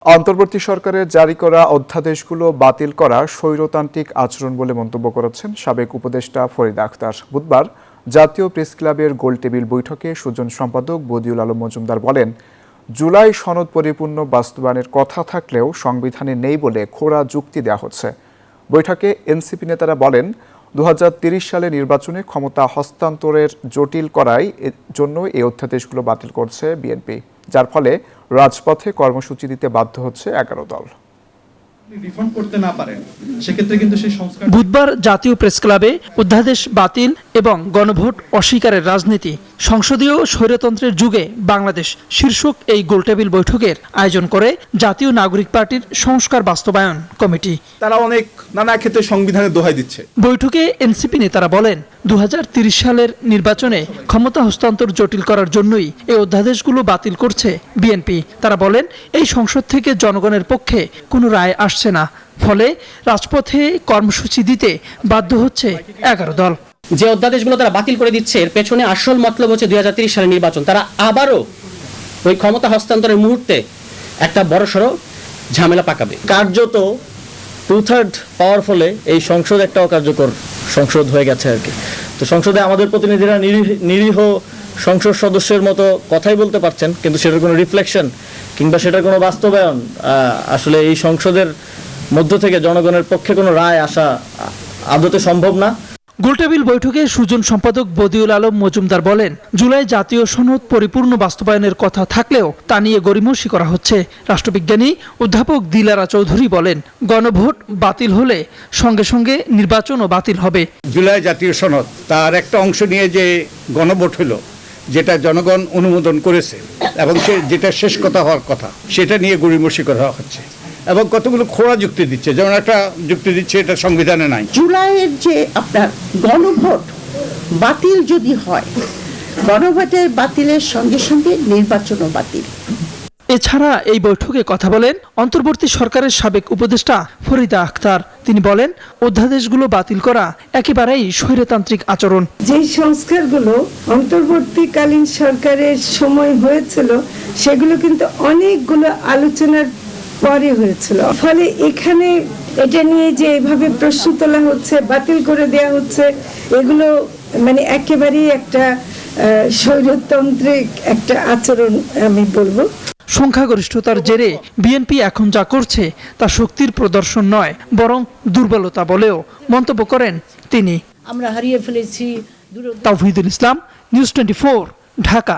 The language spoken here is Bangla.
অন্তর্বর্তী সরকারের জারি করা অধ্যাদেশগুলো বাতিল করা স্বৈরতান্ত্রিক আচরণ বলে মন্তব্য করেছেন সাবেক উপদেষ্টা ফরিদা আক্তার। বুধবার জাতীয় প্রেস ক্লাবের গোলটেবিল বৈঠকে সুজন সম্পাদক বদিউল আলম মজুমদার বলেন, জুলাই সনদ পরিপূর্ণ বাস্তবায়নের কথা থাকলেও সংবিধানে নেই বলে খোঁড়া যুক্তি দেওয়া হচ্ছে। বৈঠকে এনসিপি নেতারা বলেন, 2030 সালে নির্বাচনে ক্ষমতা হস্তান্তরের জটিল করার জন্য এই অধ্যাদেশগুলো বাতিল করছে বিএনপি, যার ফলে রাজপথে কর্মসূচি দিতে বাধ্য হচ্ছে 11 দল। বুধবার জাতীয় প্রেস ক্লাবে অধ্যাদেশ বাতিল এবং গণভোট অস্বীকারের রাজনীতি, সংসদীয় স্বৈরতন্ত্রের যুগে বাংলাদেশ শীর্ষক এই গোলটেবিল বৈঠকের আয়োজন করে জাতীয় নাগরিক পার্টির সংস্কার বাস্তবায়ন কমিটি। তারা নানা ক্ষেত্রে সংবিধানের দোহাই দিচ্ছে। বৈঠকে এনসিপি নেতারা বলেন, 2030 সালের নির্বাচনে ক্ষমতা হস্তান্তর জটিল করার জন্যই এই অধ্যাদেশগুলো বাতিল করছে বিএনপি। তারা বলেন, এই সংসদ থেকে জনগণের পক্ষে কোনো রায় আসছে না, ফলে রাজপথে কর্মসূচি দিতে বাধ্য হচ্ছে 11 দল। যে অধ্যাদেশগুলো তারা বাতিল করে দিচ্ছে, এর পেছনে আসল মতলব হচ্ছে 2030 সালের নির্বাচন। তারা আবারও ওই ক্ষমতা হস্তান্তরের মুহূর্তে একটা বড়সড় ঝামেলা পাকাবে। কার্যত 2/3 পাওয়ার ফলে এই সংসদ একটা অকার্যকর সংসদ হয়ে গেছে আর কি। তো সংসদে আমাদের প্রতিনিধিরা নিরীহ সংসদ সদস্যের মতো কথাই বলতে পারছেন, কিন্তু সেটার কোনো রিফ্লেকশন কিংবা সেটার কোনো বাস্তবায়ন আসলে এই সংসদের মধ্য থেকে জনগণের পক্ষে কোনো রায় আসা আদতে সম্ভব না। গোলটেবিল বৈঠকে সুজন সম্পাদক বদিউল আলম মজুমদার বলেন, জুলাই জাতীয় সনদ পরিপূর্ণ বাস্তবায়নের কথা থাকলেও তা নিয়ে গড়িমসি করা হচ্ছে। রাষ্ট্রবিজ্ঞানী অধ্যাপক দিলারা চৌধুরী বলেন, গণভোট বাতিল হলে সঙ্গে সঙ্গে নির্বাচনও বাতিল হবে। জুলাই জাতীয় সনদ তার একটা অংশ নিয়ে যে গণভোট হলো, যেটা জনগণ অনুমোদন করেছে এবং যেটা শেষ কথা হওয়ার কথা, সেটা নিয়ে গড়িমসি করা হচ্ছে এবং কতগুলো খোঁড়া যুক্তি দিচ্ছে। যেমন একটা যুক্তি দিচ্ছে এটা সংবিধানে নাই। জুলাইয়ের যে আপনার গণভোট বাতিল যদি হয়, গণভোটের বাতিলের সঙ্গে সঙ্গে নির্বাচনও বাতিল। এছাড়া এই বৈঠকে কথা বলেন অন্তর্বর্তী সরকারের সাবেক উপদেষ্টা ফরিদা আক্তার। তিনি বলেন, অধ্যাদেশগুলো বাতিল করা একেবারেই স্বৈরতান্ত্রিক আচরণ। যে সংস্কারগুলো অন্তর্বর্তীকালীন সরকারের সময় হয়েছিল, সেগুলো কিন্তু অনেকগুলো আলোচনার পরে হয়েছিল। ফলে এখানে এটা নিয়ে যে এভাবে প্রশ্ন তোলা হচ্ছে, বাতিল করে দেয়া হচ্ছে, এগুলো মানে একেবারেই একটা স্বৈরতান্ত্রিক একটা আচরণ আমি বলবো। সংখ্যাগরিষ্ঠতার জেরে বিএনপি এখন যা করছে তা শক্তির প্রদর্শন নয়, বরং দুর্বলতা বলেও মন্তব্য করেন তিনি। আমরা হারিয়ে ফেলেছি। তাওহিদুল ইসলাম, নিউজ 24, ঢাকা।